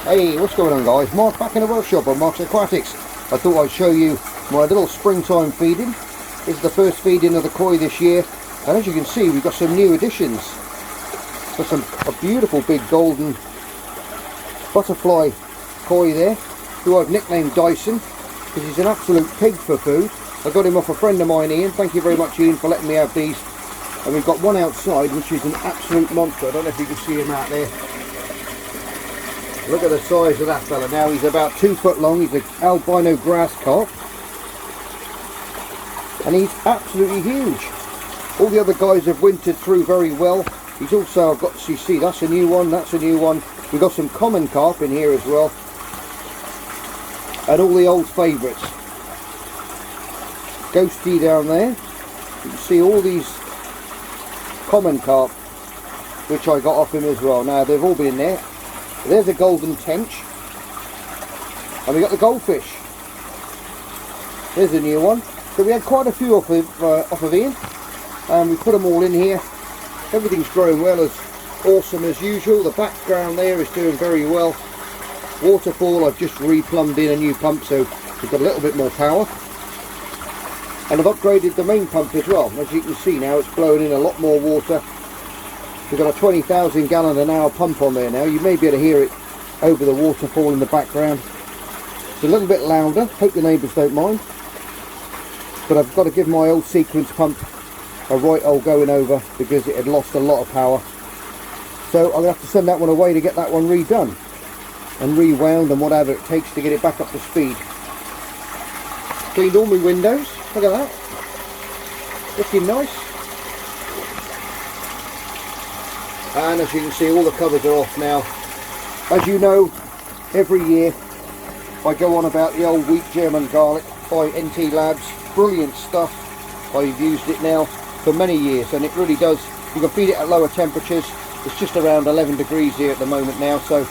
Hey, what's going on guys? Mark back in the workshop on Mark's Aquatics. I thought I'd show you my little springtime feeding. This is the first feeding of the koi this year, and as you can see we've got some new additions. Got a beautiful big golden butterfly koi there, who I've nicknamed Dyson because he's an absolute pig for food. I got him off a friend of mine, Ian. Thank you very much, Ian, for letting me have these. And we've got one outside which is an absolute monster. I don't know if you can see him out there. Look at the size of that fella now. He's about 2 foot long. He's an albino grass carp, and he's absolutely huge. All the other guys have wintered through very well. He's also, I've got to see, that's a new one, that's a new one. We've got some common carp in here as well, and all the old favourites. Ghosty down there. You can see all these common carp which I got off him as well. Now they've all been there. There's a golden tench, and we got the goldfish. There's a new one. So we had quite a few off of Ian, and we put them all in here. Everything's growing well, as awesome as usual. The background there is doing very well. Waterfall, I've just replumbed in a new pump, so we've got a little bit more power. And I've upgraded the main pump as well. As you can see now, it's blowing in a lot more water. We've got a 20,000 gallon an hour pump on there now. You may be able to hear it over the waterfall in the background. It's a little bit louder, hope the neighbours don't mind. But I've got to give my old sequence pump a right old going over because it had lost a lot of power. So I'm going to have to send that one away to get that one redone and rewound and whatever it takes to get it back up to speed. Cleaned all my windows, look at that, looking nice. And as you can see, all the covers are off now. As you know, every year I go on about the old wheat German garlic by NT Labs. Brilliant stuff. I've used it now for many years, and it really does. You can feed it at lower temperatures. It's just around 11 degrees here at the moment now, so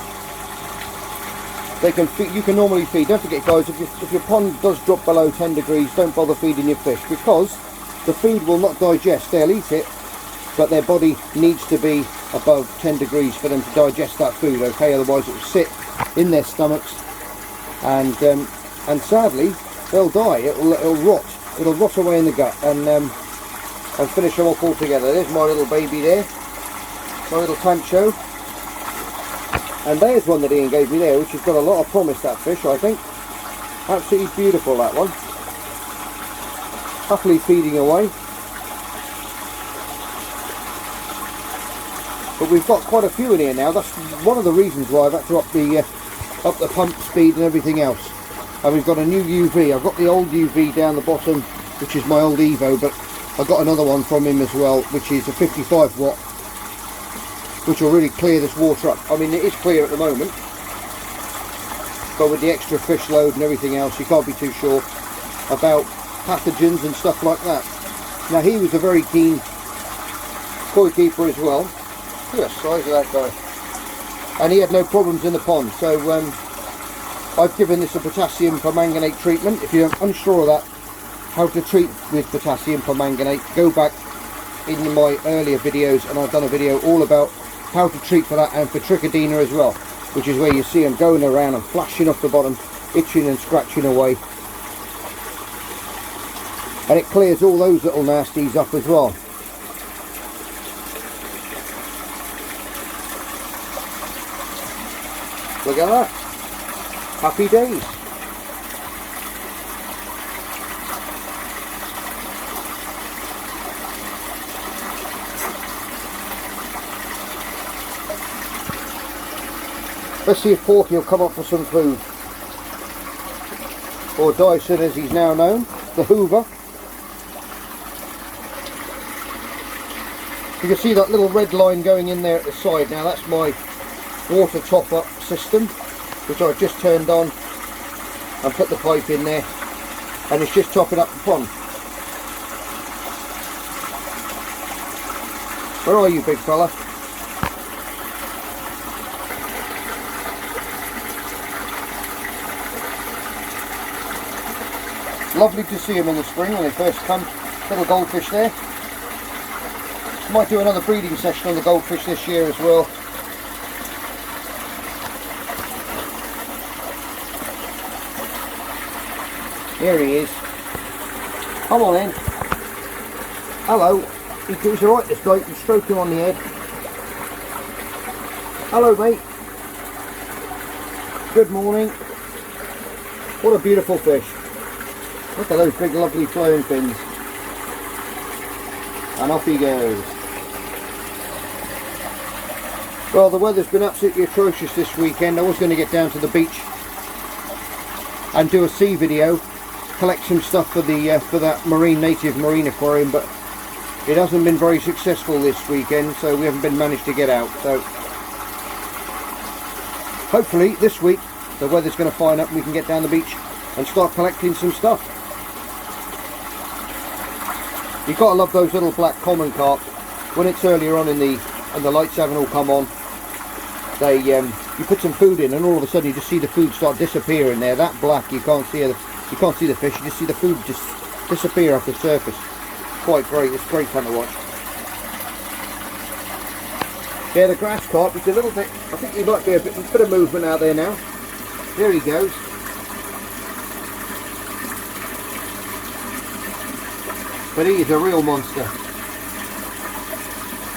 they can feed, you can normally feed. Don't forget guys, if your pond does drop below 10 degrees, don't bother feeding your fish, because the food will not digest. They'll eat it, but their body needs to be above 10 degrees for them to digest that food, okay? Otherwise it will sit in their stomachs, and sadly they'll die. It'll rot away in the gut, and finish them off altogether. There's my little baby there, my little tancho, and there's one that Ian gave me there, which has got a lot of promise, that fish, I think. Absolutely beautiful, that one. Happily feeding away. But we've got quite a few in here now. That's one of the reasons why I've had to up the pump speed and everything else. And we've got a new UV. I've got the old UV down the bottom, which is my old Evo, but I've got another one from him as well, which is a 55 watt, which will really clear this water up. I mean, it is clear at the moment, but with the extra fish load and everything else, you can't be too sure about pathogens and stuff like that. Now, he was a very keen koi keeper as well. Look at the size of that guy. And he had no problems in the pond, so I've given this a potassium permanganate treatment. If you're unsure of that, how to treat with potassium permanganate, go back in my earlier videos, and I've done a video all about how to treat for that, and for trichodina as well, which is where you see them going around and flashing off the bottom, itching and scratching away. And it clears all those little nasties up as well. Look at that. Happy days. Let's see if Porky will come up for some food. Or Dyson, as he's now known, the Hoover. You can see that little red line going in there at the side. Now that's my water top up system, which I've just turned on and put the pipe in there, and it's just topping up the pond. Where are you, big fella? Lovely to see them in the spring when they first come. Little goldfish there. Might do another breeding session on the goldfish this year as well. Here he is. Come on in. Hello. He's alright this guy. You can stroke him on the head. Hello mate. Good morning. What a beautiful fish. Look at those big lovely flowing fins. And off he goes. Well, the weather's been absolutely atrocious this weekend. I was going to get down to the beach and do a sea video, collect some stuff for the for that native marine aquarium, but it hasn't been very successful this weekend, so we haven't managed to get out. So hopefully this week the weather's going to fine up and we can get down the beach and start collecting some stuff. You've got to love those little black common carp. When it's earlier on in the lights haven't all come on, they you put some food in and all of a sudden you just see the food start disappearing there. That black, you can't see the fish, you just see the food just disappear off the surface. Quite great. It's great fun to watch. Yeah, the grass carp is a little bit, I think he might be a bit of movement out there now. There he goes. But he is a real monster.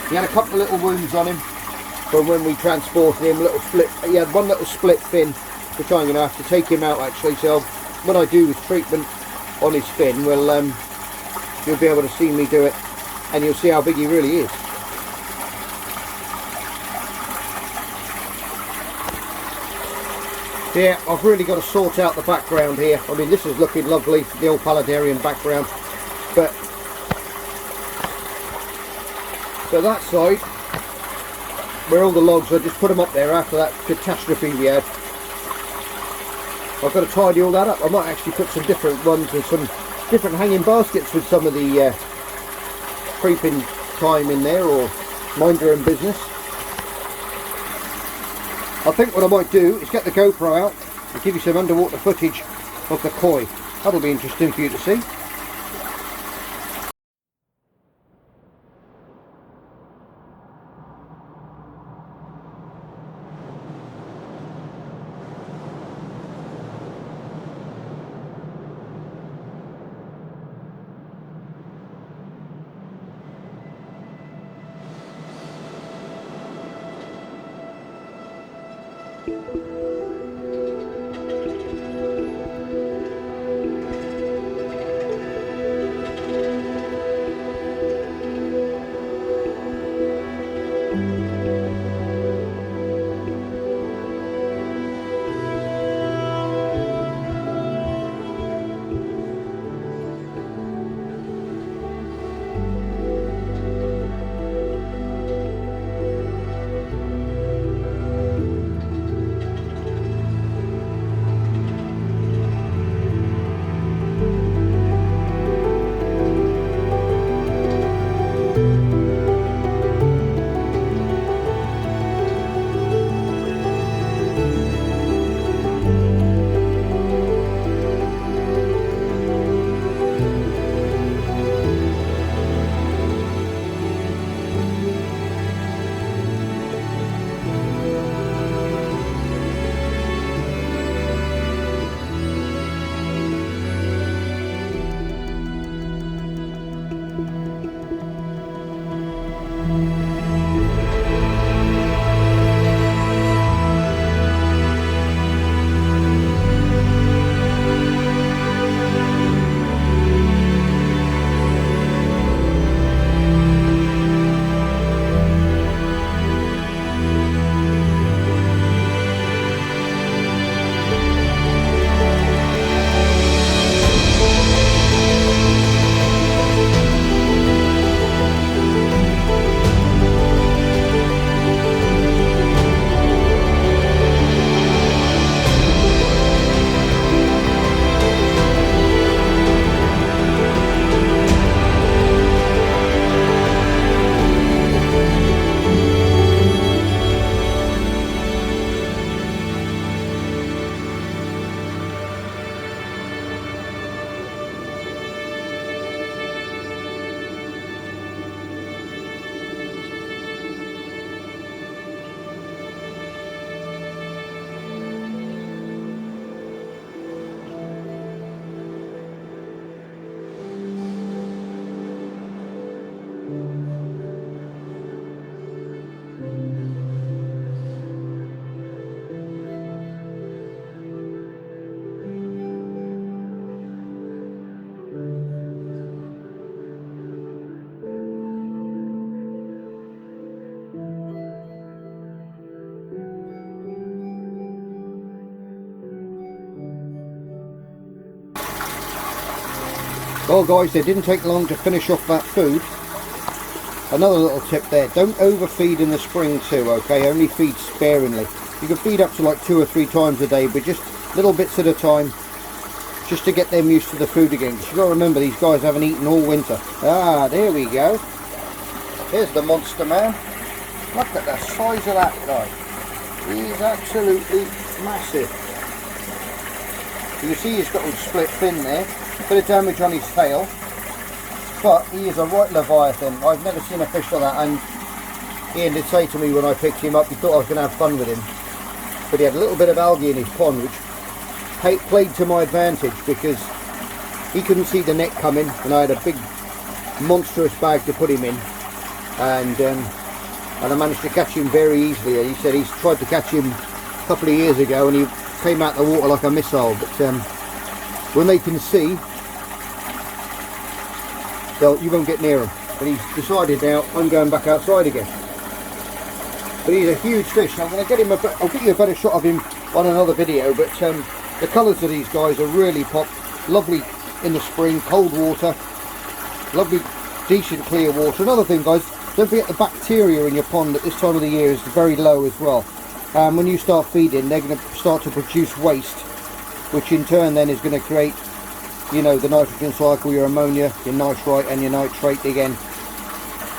He had a couple of little wounds on him from when we transported him. He had one little split fin, which I'm going to have to take him out actually. So when I do this treatment on his fin, well, you'll be able to see me do it, and you'll see how big he really is. Yeah, I've really got to sort out the background here. I mean, this is looking lovely, the old Palladarian background, but so that side where all the logs, I just put them up there after that catastrophe we had. I've got to tidy all that up. I might actually put some different ones and some different hanging baskets with some of the creeping thyme in there, or mind your own business. I think what I might do is get the GoPro out and give you some underwater footage of the koi. That'll be interesting for you to see. Well guys, they didn't take long to finish off that food. Another little tip there, don't overfeed in the spring too, okay? Only feed sparingly. You can feed up to like 2 or 3 times a day, but just little bits at a time, just to get them used to the food again. Because you've got to remember, these guys haven't eaten all winter. Ah, there we go. There's the monster man. Look at the size of that guy. He's absolutely massive. You can see he's got a split fin there. Bit of damage on his tail. But he is a right leviathan. I've never seen a fish like that. And Ian did say to me when I picked him up, he thought I was going to have fun with him. But he had a little bit of algae in his pond, which played to my advantage because he couldn't see the net coming, and I had a big monstrous bag to put him in, and I managed to catch him very easily. He said he's tried to catch him a couple of years ago and he came out the water like a missile, but when they can see, you won't get near him. But he's decided now, I'm going back outside again. But he's a huge fish. I'm going to get him I'll get you a better shot of him on another video, but the colours of these guys are really pop. Lovely in the spring, cold water, lovely decent clear water. Another thing guys, don't forget the bacteria in your pond at this time of the year is very low as well. When you start feeding, they're going to start to produce waste, which in turn then is going to create, you know, the nitrogen cycle, your ammonia, your nitrite and your nitrate again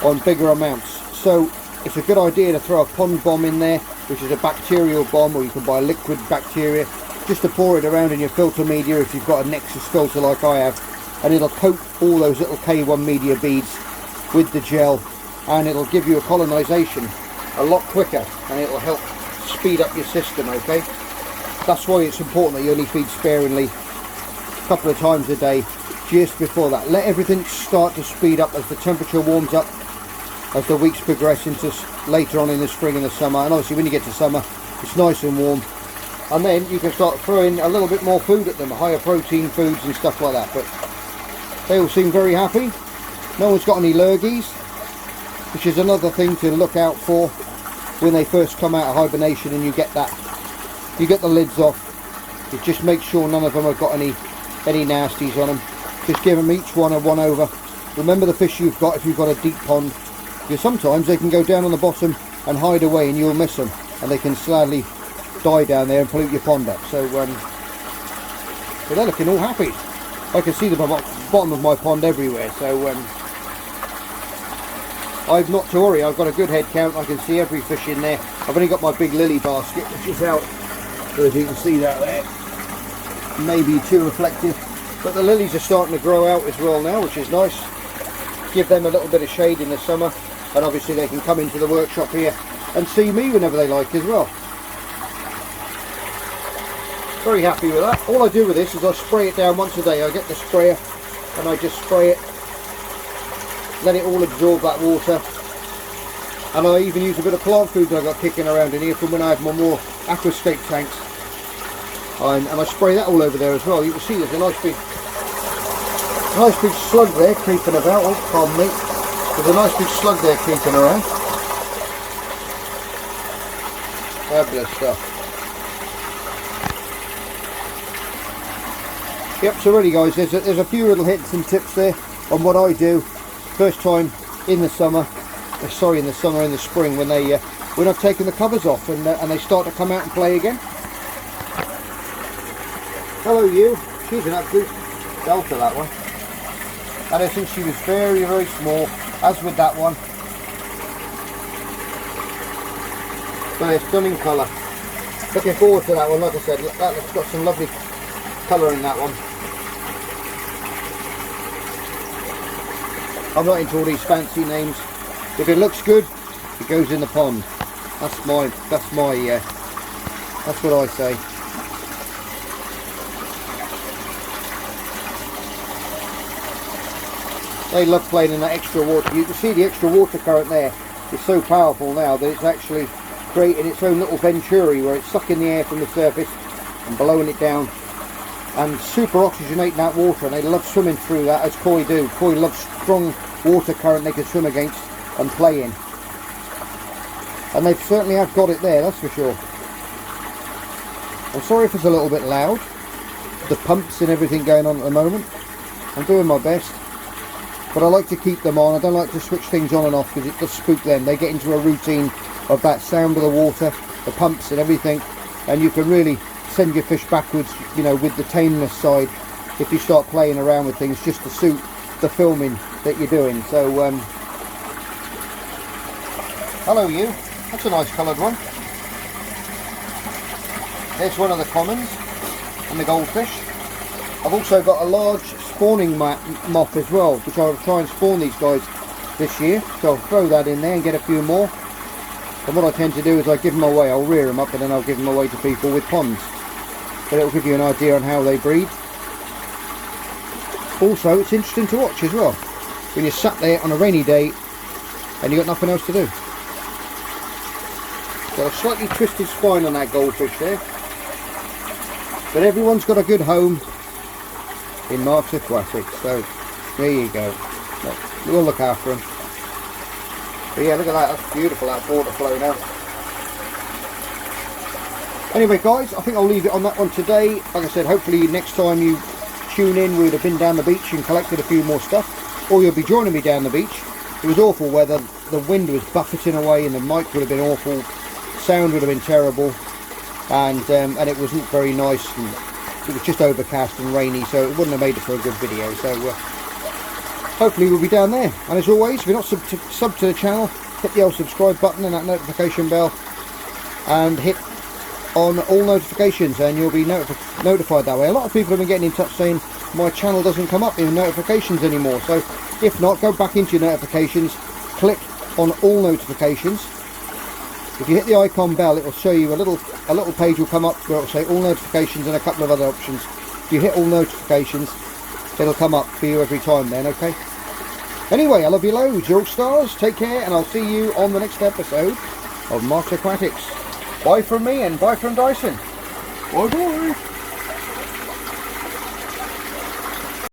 on bigger amounts. So it's a good idea to throw a pond bomb in there, which is a bacterial bomb, or you can buy liquid bacteria, just to pour it around in your filter media if you've got a Nexus filter like I have, and it'll coat all those little K1 media beads with the gel, and it'll give you a colonization a lot quicker, and it'll help speed up your system, okay? That's why it's important that you only feed sparingly a couple of times a day just before that. Let everything start to speed up as the temperature warms up, as the weeks progress into later on in the spring and the summer. And obviously when you get to summer, it's nice and warm, and then you can start throwing a little bit more food at them, higher protein foods and stuff like that. But they all seem very happy. No one's got any lurgies, which is another thing to look out for when they first come out of hibernation and you get the lids off. You just make sure none of them have got any nasties on them. Just give them each one a one over. Remember the fish you've got if you've got a deep pond, because sometimes they can go down on the bottom and hide away and you'll miss them, and they can sadly die down there and pollute your pond up. So but they're looking all happy. I can see the bottom of my pond everywhere, so I've not to worry. I've got a good head count. I can see every fish in there. I've only got my big lily basket, which is out, so if you can see that there, maybe too reflective, but the lilies are starting to grow out as well now, which is nice. Give them a little bit of shade in the summer, and obviously they can come into the workshop here and see me whenever they like as well. Very happy with that. All I do with this is I spray it down once a day. I get the sprayer and I just spray it, let it all absorb that water, and I even use a bit of plant food that I got kicking around in here from when I had my more aquascape tanks, and I spray that all over there as well. You can see there's a nice big slug there creeping about. Oh, pardon me. There's a nice big slug there creeping around. Fabulous stuff. Yep, so really guys, there's a few little hints and tips there on what I do first time in the summer, in the spring, when I've taken the covers off and they start to come out and play again. Hello you. She's an absolute delta, that one. And I think she was very, very small, as with that one. But it's stunning colour. Looking forward to that one. Like I said, that's got some lovely colour in that one. I'm not into all these fancy names. If it looks good, it goes in the pond. That's what I say. They love playing in that extra water. You can see the extra water current there is so powerful now that it's actually creating its own little venturi where it's sucking the air from the surface and blowing it down and super oxygenating that water, and they love swimming through that, as koi do. Koi loves strong water current they can swim against and play in, and they certainly have got it there, that's for sure. I'm sorry if it's a little bit loud, the pumps and everything going on at the moment, I'm doing my best. But I like to keep them on. I don't like to switch things on and off because it does spook them. They get into a routine of that sound of the water, the pumps and everything, and you can really send your fish backwards, you know, with the tameness side if you start playing around with things just to suit the filming that you're doing. So hello you, that's a nice coloured one. There's one of the commons and the goldfish. I've also got a large spawning moth as well, which I'll try and spawn these guys this year, so I'll throw that in there and get a few more. And what I tend to do is I give them away. I'll rear them up and then I'll give them away to people with ponds, but it'll give you an idea on how they breed. Also, it's interesting to watch as well when you're sat there on a rainy day and you've got nothing else to do. Got a slightly twisted spine on that goldfish there, but everyone's got a good home in Marks Aquatics, so there you go. We'll look after them. But yeah, look at that, that's beautiful, that water flow now. Anyway guys, I think I'll leave it on that one today. Like I said, hopefully next time you tune in we'd have been down the beach and collected a few more stuff, or you'll be joining me down the beach. It was awful weather, the wind was buffeting away and the mic would have been awful, sound would have been terrible, and it wasn't very nice, and it was just overcast and rainy, so it wouldn't have made it for a good video. So hopefully we'll be down there. And as always, if you're not sub to the channel, hit the old subscribe button and that notification bell, and hit on all notifications, and you'll be notified that way. A lot of people have been getting in touch saying my channel doesn't come up in notifications anymore, so if not, go back into your notifications, click on all notifications. If you hit the icon bell, it will show you a little page will come up where it will say all notifications and a couple of other options. If you hit all notifications, it'll come up for you every time then, okay? Anyway, I love you loads, you're all stars, take care, and I'll see you on the next episode of Marks Aquatics. Bye from me and bye from Dyson. Bye bye.